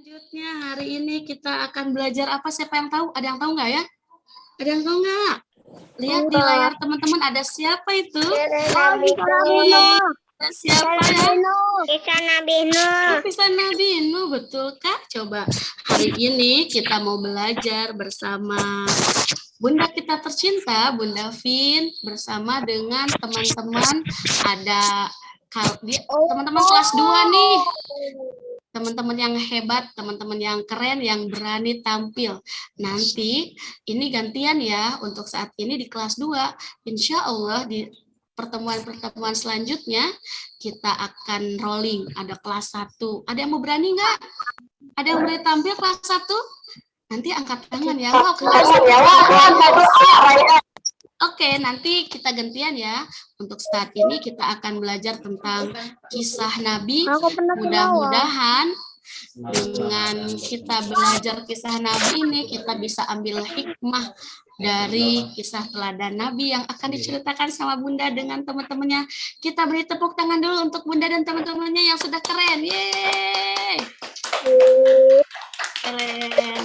Selanjutnya hari ini kita akan belajar apa? Siapa yang tahu? Ada yang tahu nggak ya? Ada yang tahu nggak? Lihat di layar teman-teman, ada siapa itu? Ada siapa ya? Kisah Nabi Nuh. Bisa Nabi Nuh, betul Kak? Coba hari ini kita mau belajar bersama Bunda kita tercinta, Bunda Vin, bersama dengan teman-teman. Ada teman-teman kelas 2 nih. Teman-teman yang hebat, teman-teman yang keren, yang berani tampil. Nanti ini gantian ya, untuk saat ini di kelas 2. Insya Allah di pertemuan-pertemuan selanjutnya kita akan rolling. Ada kelas 1. Ada yang mau berani nggak? Ada yang boleh tampil kelas 1? Nanti angkat tangan ya. Wow, kelas 1. Oke, nanti kita gantian ya. Untuk saat ini kita akan belajar tentang kisah Nabi. Mudah-mudahan dengan kita belajar kisah Nabi ini, kita bisa ambil hikmah dari kisah teladan Nabi yang akan diceritakan sama Bunda dengan teman-temannya. Kita beri tepuk tangan dulu untuk Bunda dan teman-temannya yang sudah keren. Yeay! Keren.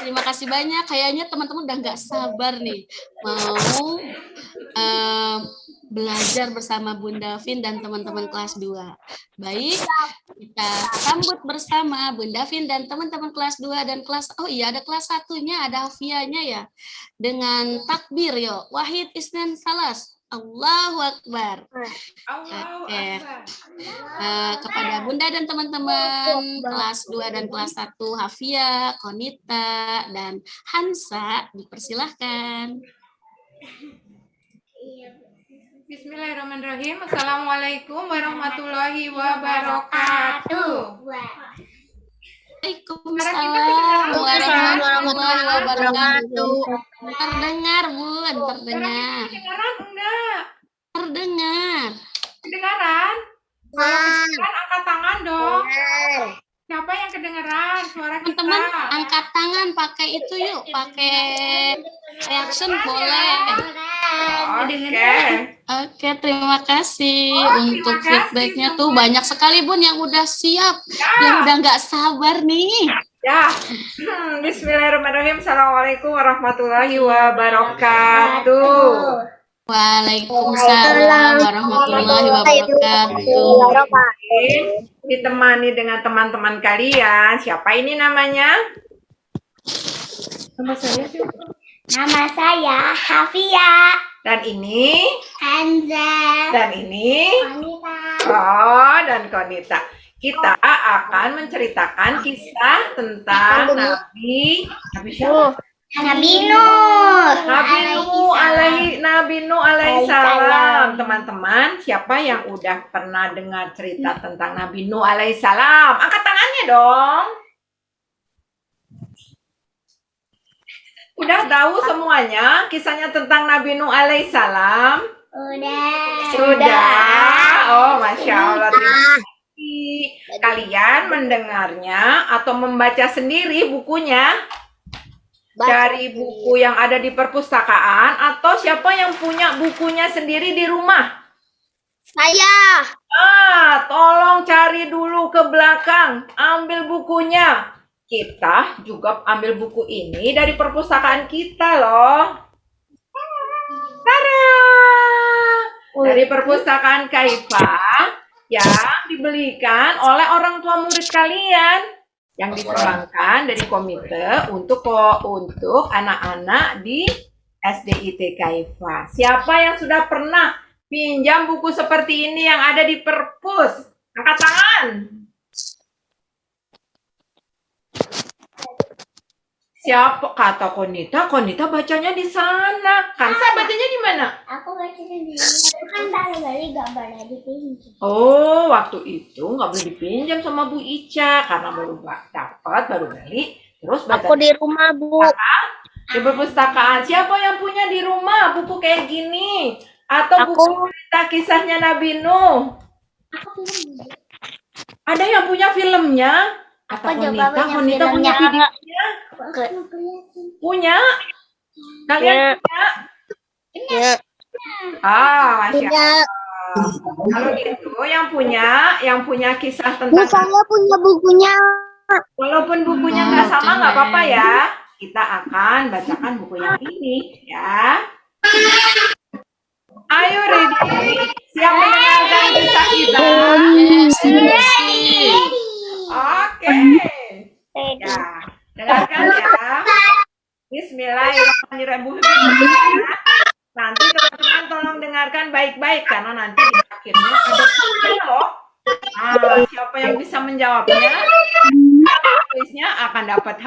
Terima kasih banyak. Kayaknya teman-teman udah nggak sabar nih mau belajar bersama Bunda Vin dan teman-teman kelas 2. Baik, kita sambut bersama Bunda Vin dan teman-teman kelas 2 dan kelas, oh iya ada kelas 1-nya, ada Hafianya ya. Dengan takbir yuk. Wahid Isnan Salas. Allahu Akbar. Oke. Kepada Bunda dan teman-teman kelas 2 dan kelas 1, Hafia, Konita, dan Hansa, dipersilahkan. Bismillahirrahmanirrahim. Assalamualaikum warahmatullahi wabarakatuh. Waalaikumsalam warahmatullahi wabarakatuh. Terdengar, Bun, terdengar. Kedengaran enggak? Terdengar. Kedengaran? Kalau kedengaran angkat tangan dong. Siapa yang kedengaran suara kita? Teman-teman angkat tangan, pakai itu yuk, pakai reaction boleh. Oke, terima kasih untuk feedbacknya tuh banyak sekali Bun yang udah siap, yang udah nggak sabar nih. Ya, Bismillahirrahmanirrahim. Assalamualaikum warahmatullahi wabarakatuh. Waalaikumsalam warahmatullahi wabarakatuh. Ditemani dengan teman-teman kalian. Siapa ini namanya? Nama saya Hafia. Dan ini? Hanza. Dan ini? Konita. Oh, dan Konita. Kita akan menceritakan kisah tentang Nabi siapa? Nabi Nuh. Nabi Nuh alaihi salam. Teman-teman, siapa yang udah pernah dengar cerita tentang Nabi Nuh alaihi salam? Angkat tangannya dong. Udah tahu semuanya kisahnya tentang Nabi Nuh alaihi salam? Sudah. Oh, Masya Allah. Kalian mendengarnya atau membaca sendiri bukunya dari buku yang ada di perpustakaan, atau siapa yang punya bukunya sendiri di rumah? Saya. Tolong cari dulu ke belakang, ambil bukunya. Kita juga ambil buku ini dari perpustakaan kita loh. Tada! Dari perpustakaan Kaifa yang dibelikan oleh orang tua murid kalian, yang disumbangkan dari komite untuk anak-anak di SDIT Kaifa. Siapa yang sudah pernah pinjam buku seperti ini yang ada di perpus? Angkat tangan. Siapa? Kata Konita bacanya di sana. Kansa bacanya di mana? Aku bacanya di kan barangkali gak pernah dipinjam. Oh, waktu itu nggak boleh dipinjam sama Bu Ica karena baru dapat, baru beli. Terus baca. Aku di rumah, Bu. Di perpustakaan. Siapa yang punya di rumah buku kayak gini? Atau buku cerita kisahnya Nabi Nuh? Ada yang punya filmnya? Kata Konita punya videonya? Punya? Kalian punya? Punya. Masya Allah. Kalau gitu yang punya kisah tentang saya punya bukunya. Walaupun bukunya nggak sama, nggak apa-apa ya. Kita akan bacakan buku yang ini ya. Ayo ready? Siap mendengarkan kisah kita? Oke. Ya, dengarkan ya. Bismillahirrahmanirrahim. Nanti teman-teman tolong dengarkan baik-baik karena nanti di akhirnya ada kuisnya loh. Nah, siapa yang bisa menjawabnya? Kuisnya akan dapat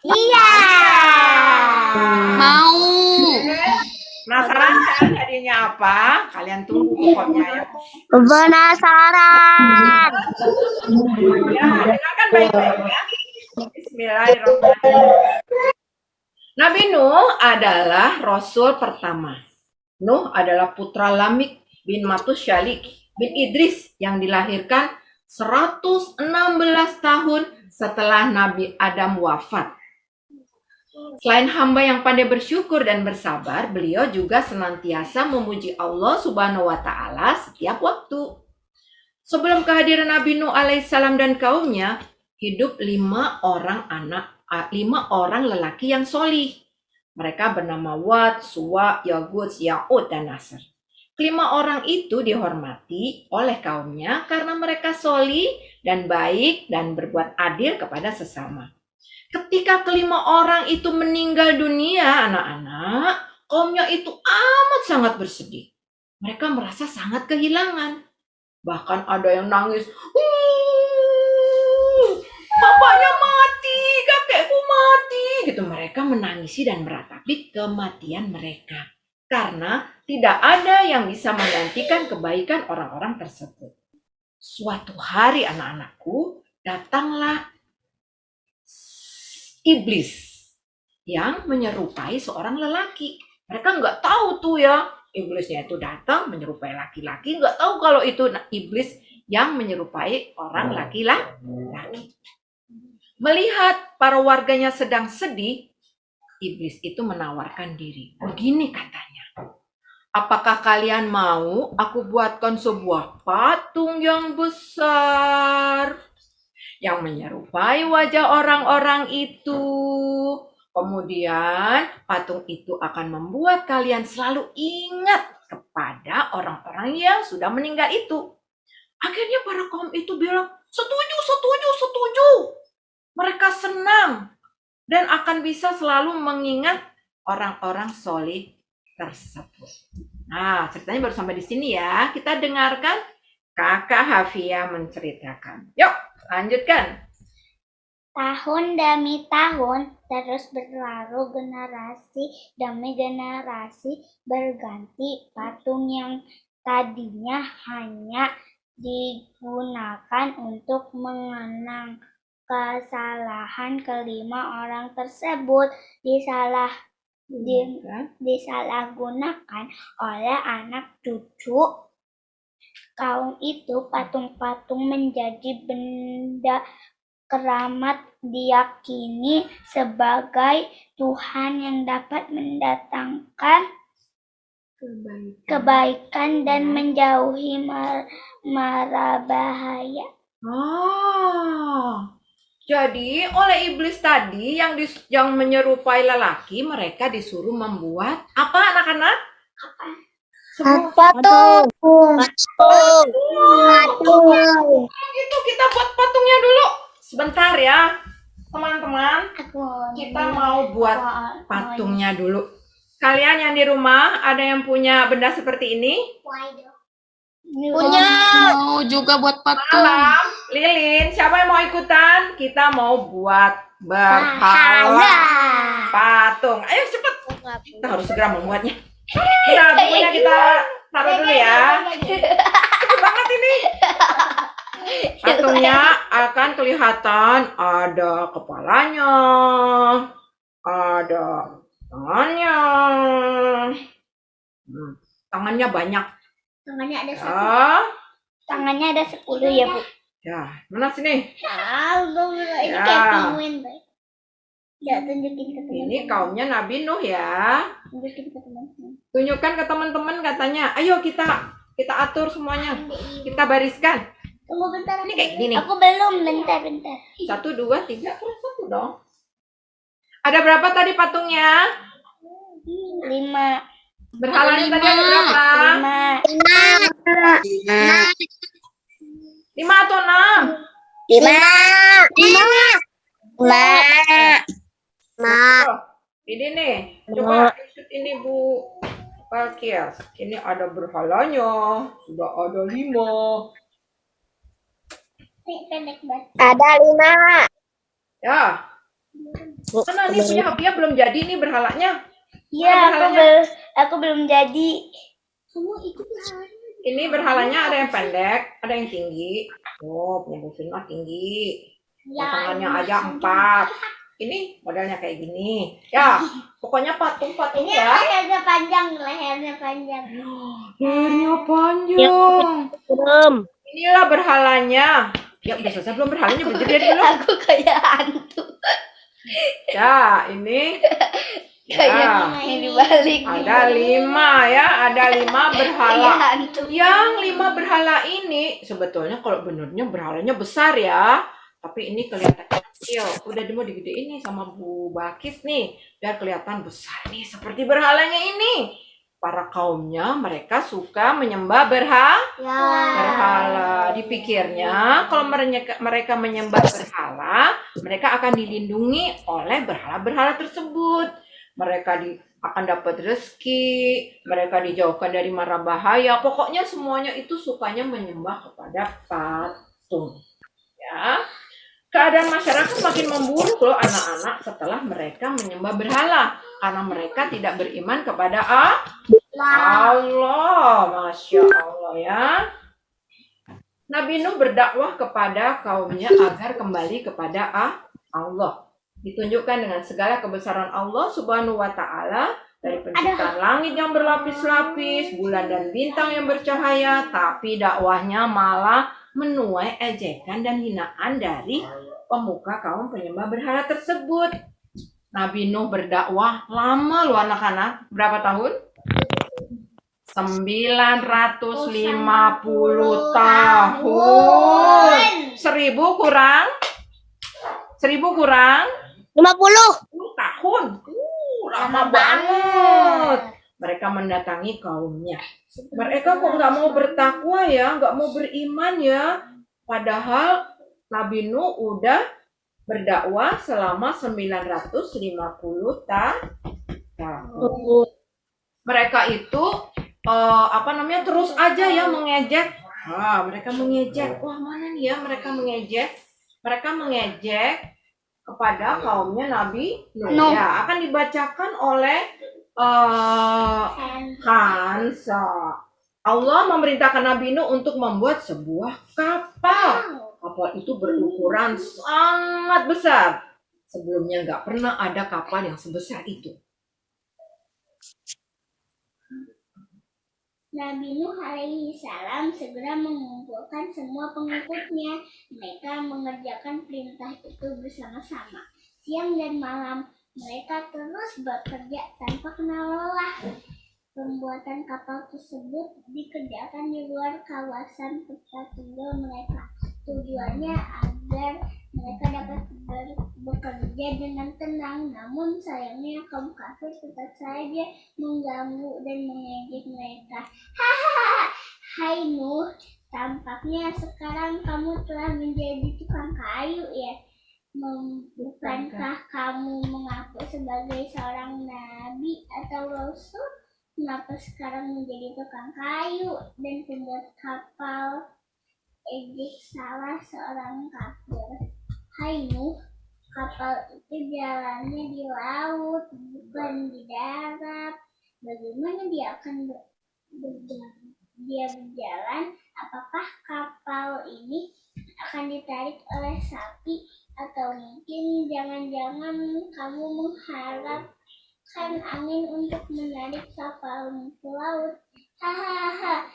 Iya. Mau. Penasaran kan hadiahnya apa? Kalian tunggu pokoknya ya. Penasaran. Ya, dengarkan baik-baik ya. Bismillahirrahmanirrahim. Nabi Nuh adalah rasul pertama. Nuh adalah putra Lamik bin Matusyalik bin Idris yang dilahirkan 116 tahun setelah Nabi Adam wafat. Selain hamba yang pandai bersyukur dan bersabar, beliau juga senantiasa memuji Allah Subhanahu wa Ta'ala setiap waktu. Sebelum kehadiran Nabi Nuh alaihissalam dan kaumnya, hidup 5 orang lelaki yang solih. Mereka bernama Wad, Suwa, Yagud, Ya'ud, dan Nasr. 5 orang itu dihormati oleh kaumnya karena mereka solih dan baik dan berbuat adil kepada sesama. Ketika ke-5 orang itu meninggal dunia, anak-anak, kaumnya itu amat sangat bersedih. Mereka merasa sangat kehilangan. Bahkan ada yang nangis, bapaknya mati, kakekku mati. Gitu, mereka menangisi dan meratapi kematian mereka. Karena tidak ada yang bisa menggantikan kebaikan orang-orang tersebut. Suatu hari anak-anakku, datanglah iblis yang menyerupai seorang lelaki. Mereka nggak tahu tuh ya, iblisnya itu datang menyerupai laki-laki, nggak tahu kalau itu iblis yang menyerupai orang laki-laki. Melihat para warganya sedang sedih, iblis itu menawarkan diri. Begini katanya, apakah kalian mau aku buatkan sebuah patung yang besar yang menyerupai wajah orang-orang itu? Kemudian patung itu akan membuat kalian selalu ingat kepada orang-orang yang sudah meninggal itu. Akhirnya para kaum itu bilang, setuju, setuju, setuju. Mereka senang dan akan bisa selalu mengingat orang-orang solih tersebut. Nah, ceritanya baru sampai di sini ya. Kita dengarkan Kakak Hafia menceritakan. Yuk, lanjutkan. Tahun demi tahun terus berlalu, generasi demi generasi berganti. Patung yang tadinya hanya digunakan untuk mengenang kesalahan ke-5 orang tersebut disalahgunakan oleh anak cucu kaum itu. Patung-patung menjadi benda keramat, diyakini sebagai Tuhan yang dapat mendatangkan kebaikan dan menjauhi mara bahaya. Jadi oleh iblis tadi yang menyerupai lelaki, mereka disuruh membuat apa anak-anak? Patung. Itu kita buat patungnya dulu. Sebentar ya, teman-teman. Kita mau buat patungnya dulu. Kalian yang di rumah ada yang punya benda seperti ini? Punya. Mau juga buat patung. Malam, Lilin, siapa yang mau ikutan? Kita mau buat berhala patung. Ayo cepet. Kita harus segera membuatnya. Bentar, bukunya kita taruh dulu ya. Cepet banget ini. Patungnya akan kelihatan ada kepalanya, ada tangannya. Tangannya banyak. Tangannya ada 1. Ya. Tangannya ada 10 ya, Bu. Ya, mana sini? Ini Ya. kayak penguin, Bay. Ya, tunjukin ke teman-teman. Ini kaumnya Nabi Nuh ya. Tunjukin ke teman-teman. Tunjukkan ke teman-teman katanya. Ayo kita atur semuanya. Kita bariskan. Tunggu bentar. Ini kayak gini nih. Aku belum, bentar. 1, 2, 3, kurang 1 dong. Ada berapa tadi patungnya? 5. Berhalanya tadi ada berapa? 5 atau 6? 5. Oh, ini nih. Coba shoot ini Bu Palkias. Ini ada berhalanya. Sudah ada 5. Pendek banget. Ada 5. Ya. Karena nih punya Hafia belum jadi nih berhalanya. Iya, berhalanya? aku belum jadi. Kamu ikut Ini berhalanya ada yang pendek, ada yang tinggi. Oh, punya Bu Firma tinggi. Tangannya aja 4. Ini modelnya kayak gini. Ya, pokoknya patung-patung Ini ya. lehernya panjang. Lehernya panjang. Belum. Inilah berhalanya. Ya, udah selesai belum berhalanya? Berdiri dulu. Aku kayak hantu. Ya, ini. Kayak Ya, ini dibalik. ada 5 ya. Ada 5 berhala. Kayak hantu. Yang 5 berhala ini sebetulnya kalau benernya berhalanya besar ya. Tapi ini kelihatan kecil. Udah mau digedein nih sama Bu Bakis nih. Biar kelihatan besar nih seperti berhalanya ini. Para kaumnya mereka suka menyembah berhala. Dipikirnya kalau mereka menyembah berhala, mereka akan dilindungi oleh berhala-berhala tersebut. Mereka akan dapat rezeki, mereka dijauhkan dari mara bahaya. Pokoknya semuanya itu sukanya menyembah kepada patung. Ya. Keadaan masyarakat makin memburuk loh anak-anak setelah mereka menyembah berhala karena mereka tidak beriman kepada Allah. Masya Allah ya. Nabi Nuh berdakwah kepada kaumnya agar kembali kepada Allah. Ditunjukkan dengan segala kebesaran Allah Subhanahu wa Ta'ala dari penciptaan langit yang berlapis-lapis, bulan dan bintang yang bercahaya, tapi dakwahnya malah menuai ejekan dan hinaan dari pemuka kaum penyembah berhala tersebut. Nabi Nuh berdakwah lama loh anak-anak. Berapa tahun? 950 tahun. 1000 kurang 50. tahun. Lama banget. Mereka mendatangi kaumnya. Mereka kok nggak mau bertakwa ya, nggak mau beriman ya. Padahal Nabi Nuh udah berdakwah selama 950 tahun. Mereka itu terus aja ya mengejek. Mereka mengejek. Wah, mana nih ya mereka mengejek? Mereka mengejek kepada kaumnya Nabi Nuh. Ya, akan dibacakan oleh Hansa. Allah memerintahkan Nabi Nuh untuk membuat sebuah kapal. Kapal itu berukuran sangat besar. Sebelumnya nggak pernah ada kapal yang sebesar itu. Nabi Nuh alaihi salam segera mengumpulkan semua pengikutnya. Mereka mengerjakan perintah itu bersama-sama. Siang dan malam mereka terus bekerja tanpa kenal lelah. Pembuatan kapal tersebut dikerjakan di luar kawasan tempat tinggal mereka. Tujuannya agar mereka dapat bekerja dengan tenang. Namun sayangnya kaum kafir tetap saja mengganggu dan mengejek mereka. Hahaha, hai Nuh, tampaknya sekarang kamu telah menjadi tukang kayu ya. Bukankah kamu mengaku sebagai seorang nabi atau rasul? Kenapa sekarang menjadi tukang kayu dan pembuat kapal? Ejek salah seorang kafir. Hai Nuh, kapal itu jalannya di laut, bukan di darat. Bagaimana dia akan berjalan? Apakah kapal ini akan ditarik oleh sapi? Atau mungkin jangan-jangan kamu mengharapkan angin untuk menarik kapal ke laut? Hahaha.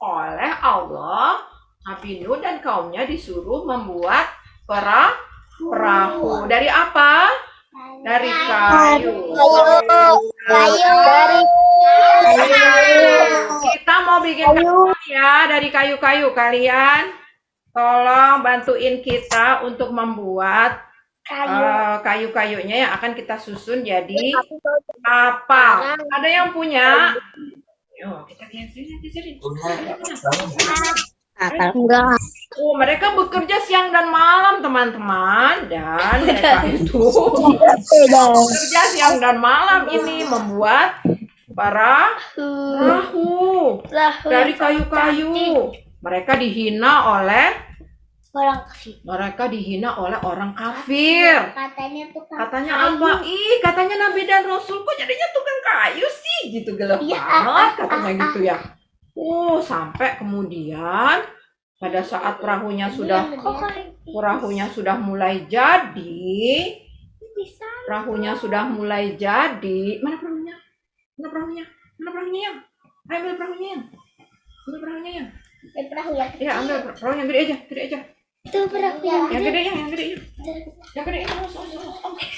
Oleh Allah, Nabi Nuh dan kaumnya disuruh membuat perahu. Dari apa? Dari kayu. Kayu. Dari kayu. Kita mau bikin kapal ya dari kayu-kayu. Kalian tolong bantuin kita untuk membuat kayu-kayunya yang akan kita susun jadi kapal. Ada yang punya? Yuk, kita lihat sini. Enggak. Oh, mereka bekerja siang dan malam, teman-teman. Dan mereka itu bekerja siang dan malam ini membuat perahu dari kayu-kayu. Mereka dihina oleh orang kafir. Katanya apa? Ih, katanya Nabi dan Rasul kok jadinya tukang kayu sih? Gitu gelap banget katanya gitu ya. Sampai kemudian pada saat perahunya sudah mulai jadi, mana perahunya? Yang? Ayo ambil perahunya yang. Ya, ambil perahu yang gede aja. Itu perahu yang Yang gede. Awas,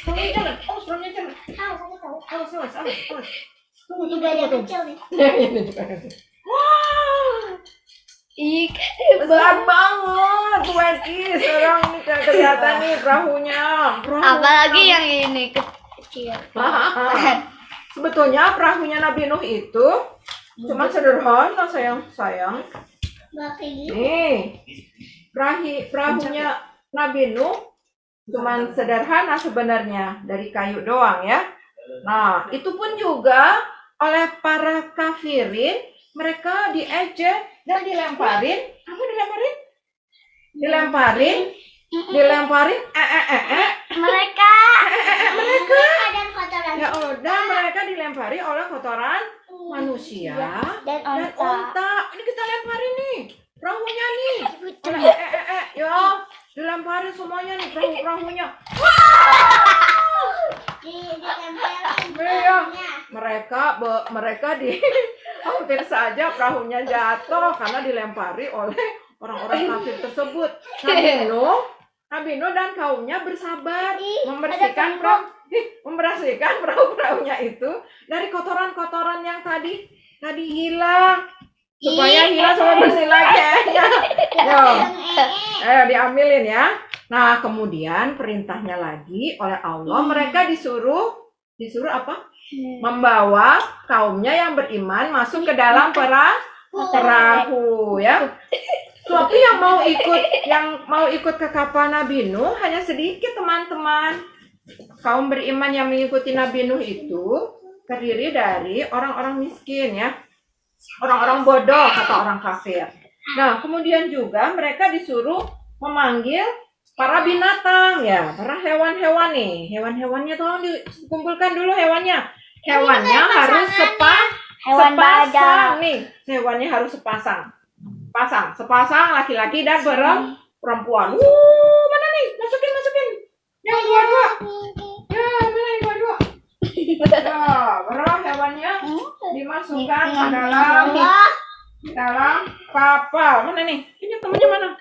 perahunya jalan. Awas. juga ada kecil nih. Ini juga kecil. Wah, besar banget, WNI. Sekarang ini kelihatan nih perahunya. Apalagi yang ini kecil. Sebetulnya perahunya Nabi Nuh itu cuma sederhana, sayang. Nih, perahunya Nabi Nuh cuma sederhana sebenarnya, dari kayu doang ya. Nah, itu pun juga oleh para kafirin, mereka diejek dan dilemparin. Apa dilemparin? Mereka dan kotoran. Ya udah, mereka dilempari oleh kotoran manusia dan onta. Ini kita lemparin nih perahunya nih. Ya, dilemparin semuanya nih perahunya. Mereka hampir saja perahunya jatuh karena dilempari oleh orang-orang kafir tersebut. Nabi Nuh dan kaumnya bersabar membersihkan perahu-perahunya itu dari kotoran-kotoran yang tadi hilang, supaya hilang sampai bersih lagi. Diambilin ya. Nah, kemudian perintahnya lagi oleh Allah, mereka disuruh apa? Membawa kaumnya yang beriman masuk ke dalam perahu ya. Tapi yang mau ikut ke kapal Nabi Nuh hanya sedikit, teman-teman. Kaum beriman yang mengikuti Nabi Nuh itu terdiri dari orang-orang miskin ya. Orang-orang bodoh kata orang kafir. Nah, kemudian juga mereka disuruh memanggil para binatang ya, para hewan-hewan nih. Hewan-hewannya tolong dikumpulkan dulu hewannya. Hewannya harus sepasang nih. Hewannya harus sepasang laki-laki dan perempuan. Mana nih? Masukin. Yang dua-dua. Ya, mana yang dua-dua? Ya, baru hewannya dimasukkan ke dalam kapal. Mana nih? Ini temennya mana?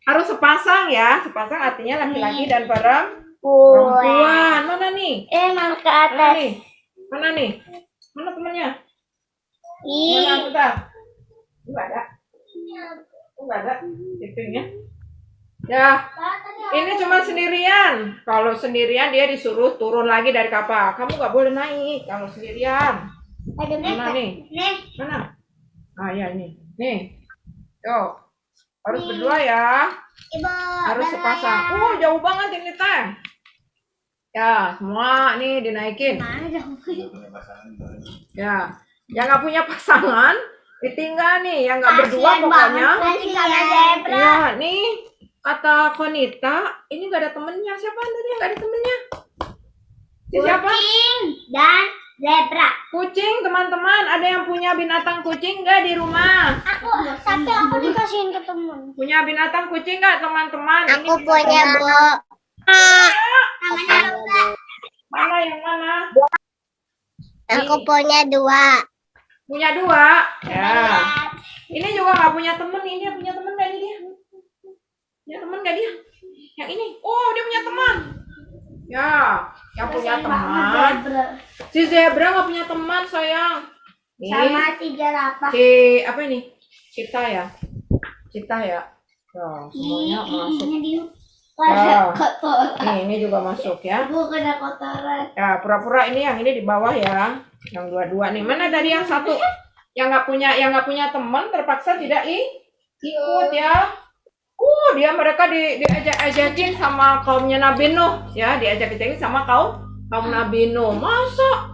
Harus sepasang ya. Sepasang artinya laki-laki dan perempuan. Mana nih? Emang ke atas. Mana nih? Mana temennya? Mana bentar? Enggak ada. Itunya. Ya, ini cuma sendirian. Kalau sendirian dia disuruh turun lagi dari kapal. Kamu nggak boleh naik kalau sendirian. Mana nih? Mana? Ya ini. Nih. Yo. Harus berdua ya. Harus sepasang. Jauh banget ini teh. Ya, semua nih dinaikin. Ya. Yang nggak punya pasangan ditinggal nih, yang nggak berdua pokoknya. Ya, nih kata Konita, ini nggak ada temennya. Siapa tadi yang nggak ada temennya? Siapa? Kucing dan zebra. Kucing, teman-teman. Ada yang punya binatang kucing nggak di rumah? Tapi aku dikasihin ke temen. Punya binatang kucing nggak, teman-teman? Aku punya, Bu. Namanya Rosa. Mana yang mana? Aku punya 2. Punya 2. Ya. Ini juga nggak punya temen. Ini punya temen nggak dia? Punya temen nggak dia? Yang ini. Dia punya teman. Ya, yang punya teman. Si zebra nggak punya teman, sayang. Sama si jerapah. Apa ini? Cita ya. Nah, semuanya masuk. Pada kotoran. Ini juga masuk ya. Ibu kena kotoran. Ya, pura-pura ini yang ini di bawah ya. Yang dua-dua nih. Mana tadi yang satu? Yang nggak punya teman terpaksa tidak ikut ya. Mereka diajak-ajakin sama kaumnya Nabi Nuh ya, diajak-ajakin sama kaum Nabi Nuh. Masa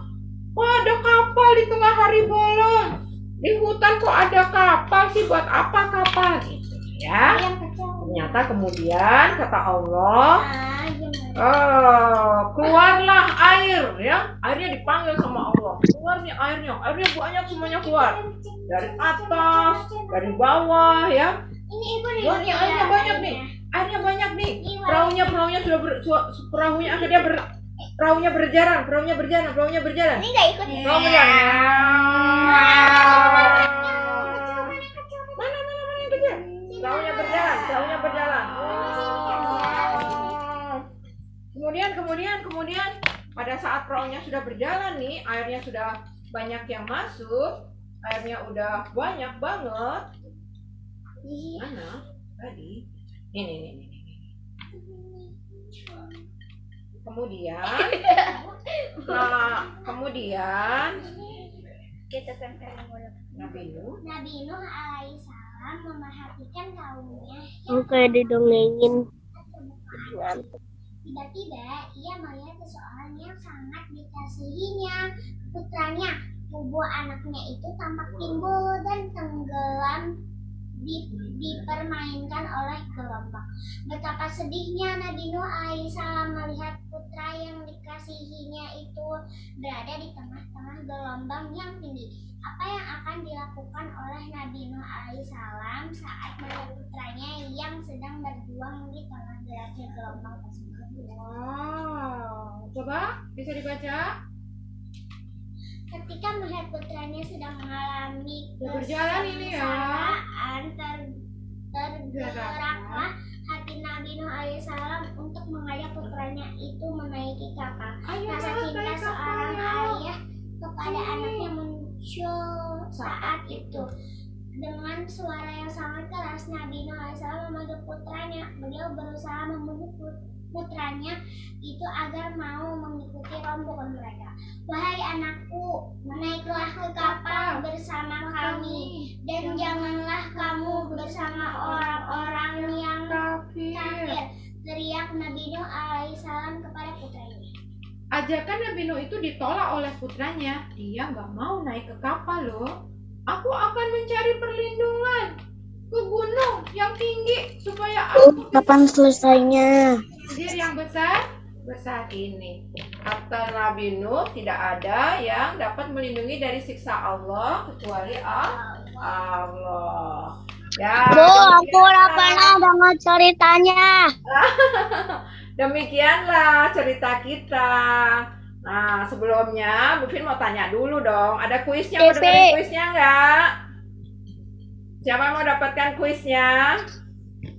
ada kapal di tengah hari bolong? Di hutan kok ada kapal sih? Buat apa kapal gitu ya? Ternyata kemudian kata Allah, keluarlah air ya. Airnya dipanggil sama Allah. Keluar nih airnya banyak semuanya keluar. Dari atas, dari bawah ya. Ini ibu nih. Airnya banyak nih. Perahunya sudah perahunya berjalan. Ini nggak ikut ya? Perahu berjalan. Mana yang kecil? Perahunya berjalan. Kemudian pada saat perahunya sudah berjalan nih, airnya sudah banyak yang masuk, airnya udah banyak banget. Mana tadi? Ini. Kemudian Kita tempel Nabi Nuh alaihissalam memerhatikan kaumnya. Oke, didongengin. Tiba-tiba ia melihat seseorang yang sangat dikasihinya, putranya. Tubuh anaknya itu tampak timbul dan tenggelam dipermainkan oleh gelombang. Betapa sedihnya Nabi Nuh alaihissalam melihat putra yang dikasihinya itu berada di tengah-tengah gelombang yang tinggi. Apa yang akan dilakukan oleh Nabi Nuh alaihissalam saat melihat putranya yang sedang berjuang di tengah derasnya gelombang tersebut? Wow, coba bisa dibaca. Ketika melihat putranya sedang mengalami Berjalan ini ya. tergeraklah hati Nabi Nuh alaihissalam untuk mengajak putranya itu menaiki kapal. Rasa cinta seorang ayah kepada anaknya muncul saat itu. Dengan suara yang sangat keras, Nabi Nuh alaihissalam memanggil putranya. Beliau berusaha membujuk putranya itu agar mau mengikuti rombongan mereka. Wahai anakku, naiklah ke kapal bersama kami dan janganlah kamu bersama orang-orang yang kafir, teriak Nabi Nuh alaihissalam kepada putranya. Ajakan Nabi Nuh itu ditolak oleh putranya. Dia nggak mau naik ke kapal loh. Aku akan mencari perlindungan ke gunung yang tinggi supaya aku Kapan selesainya? sendiri yang besar ini. Kata Nabi Nuh, tidak ada yang dapat melindungi dari siksa Allah kecuali Allah. Ya, Bu, aku udah pernah dengar ceritanya. Demikianlah cerita kita. Nah, sebelumnya Bu Fin mau tanya dulu dong. Ada kuisnya, mau dengerin kuisnya nggak? Siapa mau dapatkan kuisnya?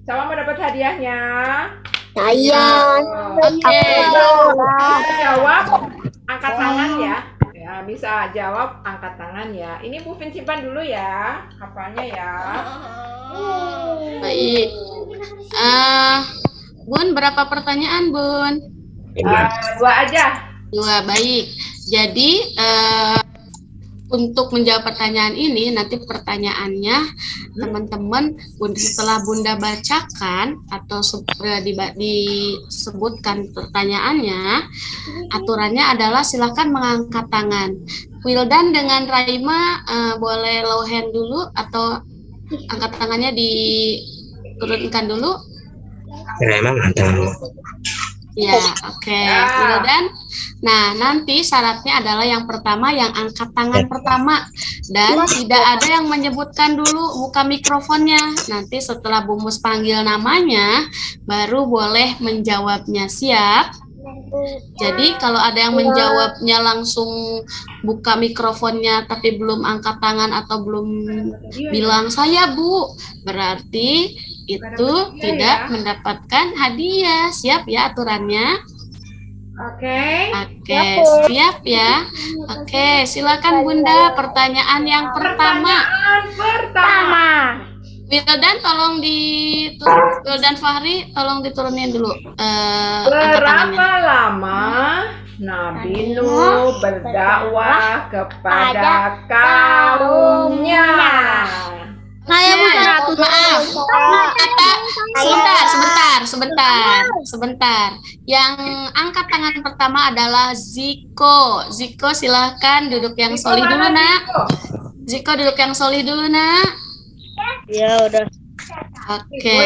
Siapa mau dapat hadiahnya? Saya. Oke. Jawab, angkat tangan ya. Ya, bisa jawab, angkat tangan ya. Ini Bu Fin simpan dulu ya, hafalnya ya. Baik. Bun, berapa pertanyaan, Bun? 2 aja. 2, baik. Jadi, untuk menjawab pertanyaan ini, nanti pertanyaannya teman-teman setelah Bunda bacakan atau disebutkan pertanyaannya, aturannya adalah silakan mengangkat tangan. Wildan dengan Raima boleh low hand dulu atau angkat tangannya diturunkan dulu. Raima mantap. Ya, oke. Wildan. Nah, nanti syaratnya adalah yang pertama yang angkat tangan pertama dan tidak ada yang menyebutkan dulu buka mikrofonnya. Nanti setelah Bu Mus panggil namanya baru boleh menjawabnya. Siap? Jadi kalau ada yang menjawabnya langsung buka mikrofonnya tapi belum angkat tangan atau belum bilang saya Bu, berarti itu tidak mendapatkan hadiah. Siap ya aturannya? Oke. Oke, siap ya. Oke, silakan Bunda. Pertanyaan yang pertama. Pertanyaan pertama. Wildan Wildan Fahri tolong diturunin dulu angkat Berapa tangannya. lama Nabi Nuh berdakwah kepada kaumnya? Saya Oke, bukan maaf. Sebentar. Yang angkat tangan pertama adalah Ziko. Ziko silahkan duduk yang solih dulu, Nak. Ziko duduk yang solih dulu, Nak. Ya udah. Oke.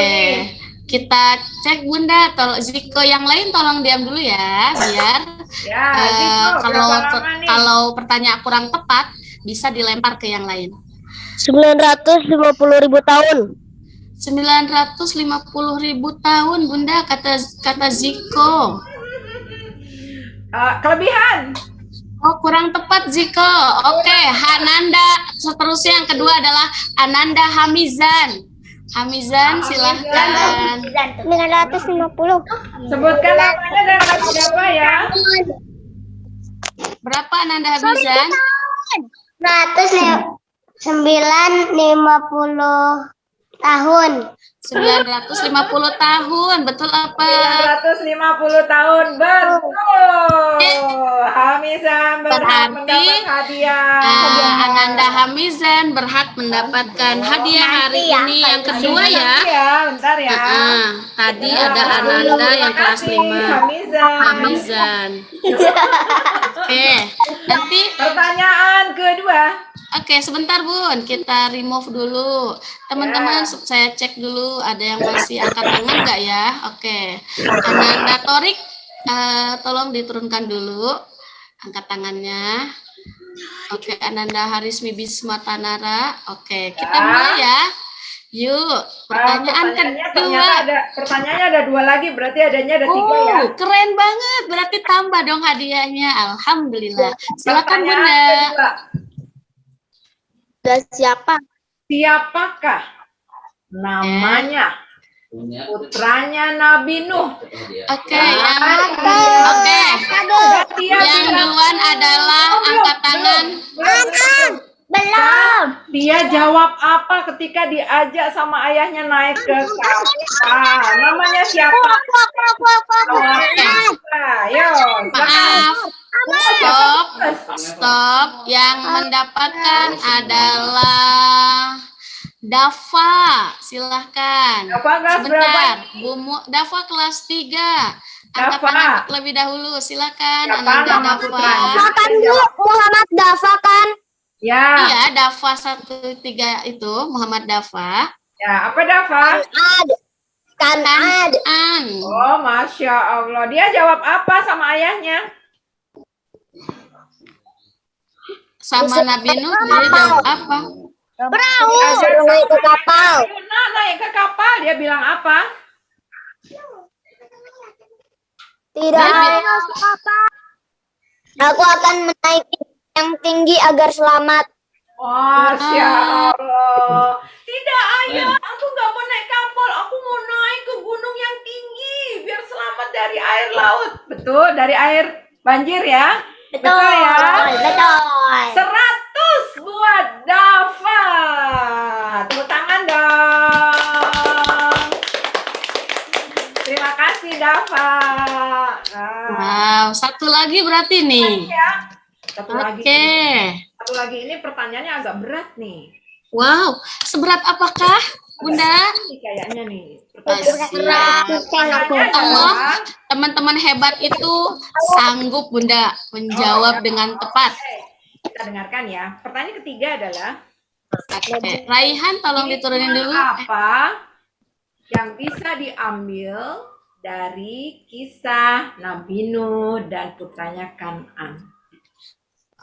Kita cek Bunda, Ziko yang lain tolong diam dulu ya, biar Ya, Ziko, berapa lama nih? kalau pertanyaan kurang tepat bisa dilempar ke yang lain. 950.000 tahun. 950.000 tahun, Bunda, kata Ziko. Kelebihan. Oh, kurang tepat, Ziko. Oke, Hananda. Seterusnya yang kedua adalah Ananda Hamizan. Hamizan, silahkan. 950. Sebutkan namanya dan kasih apa ya? Berapa Ananda Hamizan? 950 tahun. 950 tahun, betul apa? 950 tahun, betul. Hamizan berhak mendapat hadiah. Ananda Hamizan berhak mendapatkan hadiah hari ini yang kedua ya. Bentar ya. Tadi ada Ananda yang kelas 5. Hamizan. Oke, nanti Pertanyaan kedua. Oke, sebentar Bun, kita remove dulu. Teman-teman, saya cek dulu ada yang masih angkat tangan nggak ya? Oke, Ananda Torik, tolong diturunkan dulu angkat tangannya. Oke, Ananda Harismi Bisma Tanara. Oke, kita mulai ya. Yuk, pertanyaan kedua. Pertanyaannya ada 2 lagi, berarti adanya ada 3 ya. Keren banget, berarti tambah dong hadiahnya. Alhamdulillah. Silakan Bunda. Kedua. Siapa? Siapakah namanya putranya Nabi Nuh? Oke, yang duluan adalah angkat tangan. Belum. Dia jawab apa ketika diajak sama ayahnya naik ke kapal? Namanya siapa? Ayo, Maaf, stop. Yang mendapatkan adalah Dava. Silahkan. Dava kelas Sebentar, Dava kelas 3. Angkat Dava. tangan terlebih dahulu. Silakan, Siapa Ananda nama Dava. putranya? Kan dulu Muhammad Dava kan? ya. Iya, Dava 13 itu Muhammad Dava. Ya, apa Dava? Kan'an. Oh, Masya Allah. Dia jawab apa sama ayahnya? Sama Nabi Nuh dia jawab apa? Perahu. Suruh naik ke kapal. Nah, naik ke kapal. Dia bilang apa? Tidak naik ke kapal. Aku akan menaiki yang tinggi agar selamat. Masya Allah. Tidak, ayah. Aku nggak mau naik kapal. Aku mau naik ke gunung yang tinggi. Biar selamat dari air laut. Betul, dari air banjir ya? Betul ya? Betul. 100 buat Dava. Tepuk tangan dong. Terima kasih Dava. Wow, satu lagi berarti nih. Ya. Satu Oke. lagi ini pertanyaannya agak berat nih. Wow, seberat apakah, Bunda? Ini kayaknya nih. Allah, teman-teman hebat itu sanggup Bunda menjawab dengan tepat. Kita dengarkan ya. Pertanyaan ketiga adalah Oke. Raihan tolong diturunin dulu. apa yang bisa diambil dari kisah Nabi Nuh dan putranya Kan'an?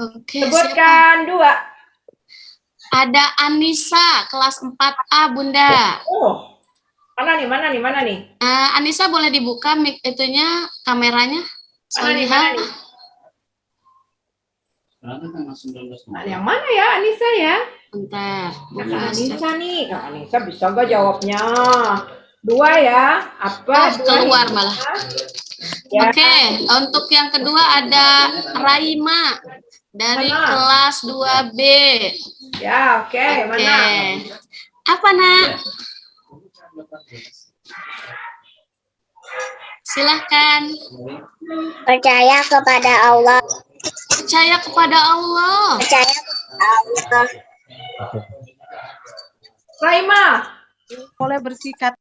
Oke, siapa? Sebutkan 2. Ada Anissa kelas 4A Bunda. Oh, mana nih? Anissa boleh dibuka mic itunya kameranya? Mana nih? Yang mana ya Anissa ya? Bentar. Kakak Anissa nih. Kakak Anissa bisa gak jawabnya? 2 ya. Apa? 2 keluar ini? malah. Ya. Oke, untuk yang kedua ada Raima dari Mana? kelas 2B. Ya, oke. Oke. Mana? Apa, Nak? Silahkan. Percaya kepada Allah. Percaya kepada Allah. Percaya kepada Allah. Raima. Boleh bersikat.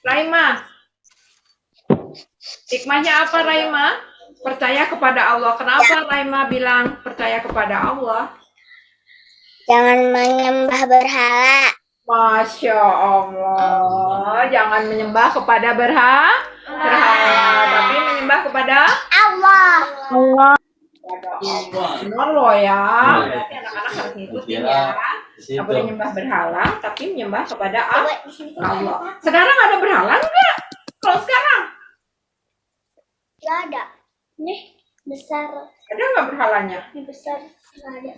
Raima. Hikmahnya apa, Raima? Percaya kepada Allah. Kenapa Raima bilang percaya kepada Allah? Jangan menyembah berhala. Masya Allah. Jangan menyembah kepada berhala, tapi menyembah kepada Allah. benar loh ya. Berarti anak-anak harus ngikutin ya. Nggak boleh nyembah berhala, tapi menyembah kepada Allah. Sekarang ada berhala enggak? Kalau sekarang Nggak ada. Nih, besar. ada nggak berhalanya? Ini besar. Nggak ada.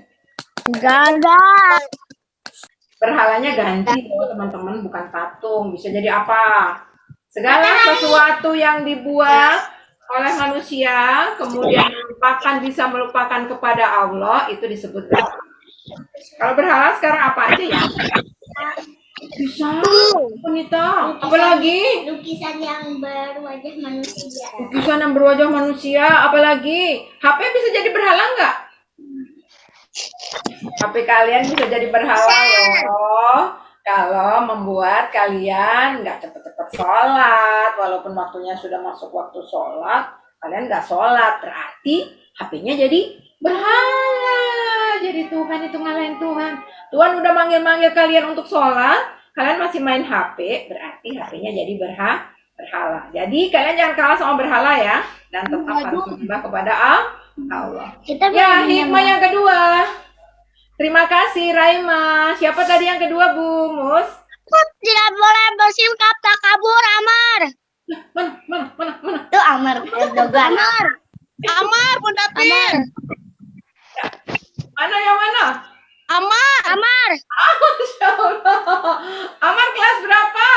Enggak. Berhalanya ganti loh teman-teman, bukan patung. Bisa jadi apa? Segala sesuatu yang dibuat oleh manusia, kemudian bisa melupakan kepada Allah, itu disebut berhala. Kalau berhala sekarang apa aja ya? Bisa, wanita. Apalagi? Lukisan yang berwajah manusia. Lukisan yang berwajah manusia, apalagi? HP bisa jadi berhala nggak? HP kalian bisa jadi berhala loh. Kalau membuat kalian nggak cepet-cepet sholat, walaupun waktunya sudah masuk waktu sholat, kalian nggak sholat, berarti HP-nya jadi berhala. Jadi Tuhan itu ngalahin Tuhan. Tuhan udah manggil-manggil kalian untuk sholat, kalian masih main HP, berarti HP-nya jadi berhala. Jadi kalian jangan kalah sama berhala ya, dan tetap harus menyembah kepada Allah. Ya, hikmah yang kedua. Terima kasih Raima. Siapa tadi yang kedua, Bu Mus? Tidak boleh bersikap takabur, Amar. Mana? Itu Amar. Amar, Bunda Tir. Mana yang mana? Amar. Masya Allah. Amar kelas berapa?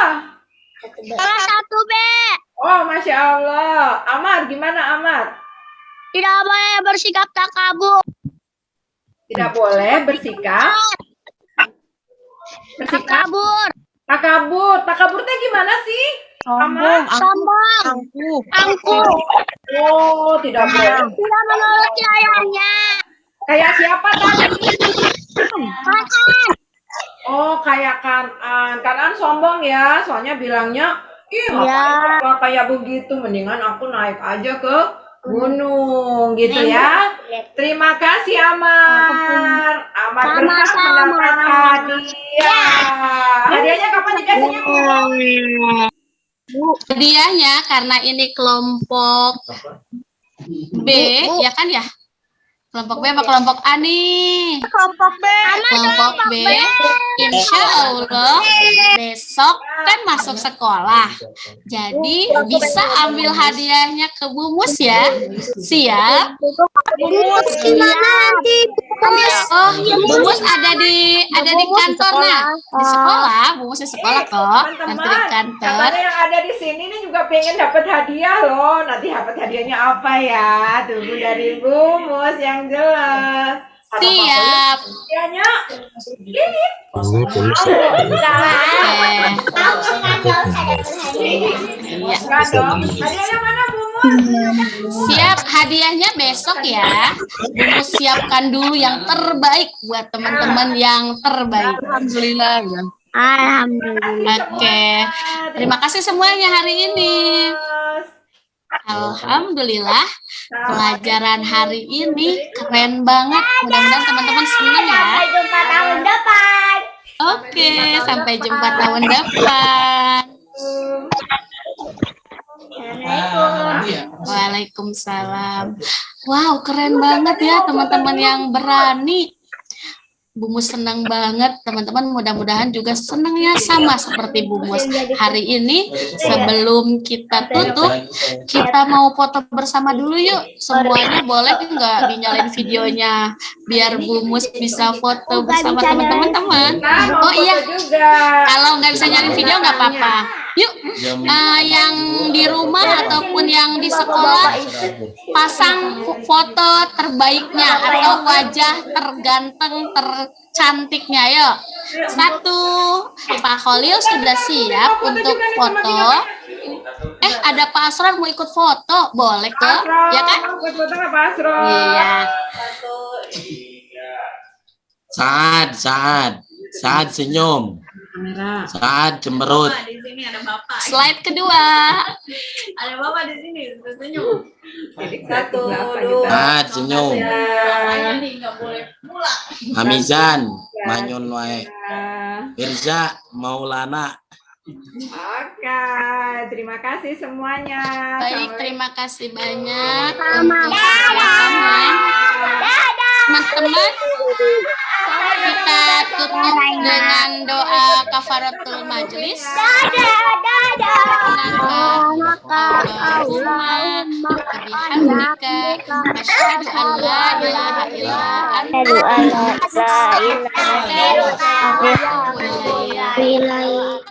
Kelas 1B. Oh, Masya Allah. Amar, gimana Amar? Tidak boleh bersikap takabur. Tidak boleh bersikap. Takabur. Takabur teh gimana sih? Amar? Sombong. Angkuh. Oh, tidak boleh. Tidak menuruti ayahnya. Kayak siapa tadi? Kanan. Oh, kayak Kanan. Kanan sombong ya, soalnya bilangnya, ih Ya. ngapain kayak begitu, mendingan aku naik aja ke gunung, gitu ya. Terima kasih Amar. Amar berhak Sama-sama. mendapat hadiah. Hadiahnya kapan dikasihnya? Hadiahnya karena ini kelompok B, ya kan ya? Kelompok B apa kelompok A nih? Kelompok B. Kelompok B, insya Allah besok kan masuk sekolah. Jadi bisa ambil hadiahnya ke Bu Mus ya. Siap? Gimana nanti? Oh, Bu Mus ada di kantor nah. Di sekolah, Bu Mus di sekolah kok. Nanti di Teman-teman, kantor. katanya yang ada di sini nih juga pengen dapat hadiah loh. Nanti dapat hadiahnya apa ya? Tunggu dari Bu Mus yang jelas. Ada Siap. hadiahnya? Ini. Ini tulis. Oke. Tahu kan nggak usah dapat hadiah. Iya. Enggak dong. Hadiahnya mana Bu Mus? Siap, hadiahnya besok ya. Bu Mus siapkan dulu yang terbaik buat teman-teman yang terbaik. Alhamdulillah ya. Alhamdulillah. Oke. Terima kasih semuanya hari ini. Alhamdulillah, pelajaran hari ini keren banget. Mudah-mudahan teman-teman senang ya. Sampai jumpa tahun depan. Oke, sampai jumpa tahun depan. Waalaikumsalam. Wow, keren banget ya teman-teman yang berani. Bu Mus senang banget, teman-teman mudah-mudahan juga senangnya sama seperti Bu Mus. Hari ini sebelum kita tutup, kita mau foto bersama dulu yuk. Semuanya boleh nggak dinyalain videonya biar Bu Mus bisa foto bersama teman-teman. Oh iya, juga. kalau nggak bisa nyalain video nggak apa-apa. Yuk, yang di rumah ataupun yang di sekolah pasang foto terbaiknya atau wajah terganteng tercantiknya. Yuk, 1. Pak Khalil sudah siap untuk foto. Ada Pak Asrar mau ikut foto, boleh kok, ya kan? Foto nggak, Pak Asro? Iya. Saat senyum. Saat cemberut. Slide kedua. Saat senyum. Hamizan, Manyun wae. Firza, Maulana. Oke, terima kasih semuanya. Baik, terima kasih banyak untuk sama-sama. Teman-teman, kita tutup dengan doa kafaratul majelis. Allahumma bihamdika asyhadu an la ilaha illa anta astaghfiruka wa atubu ilaik.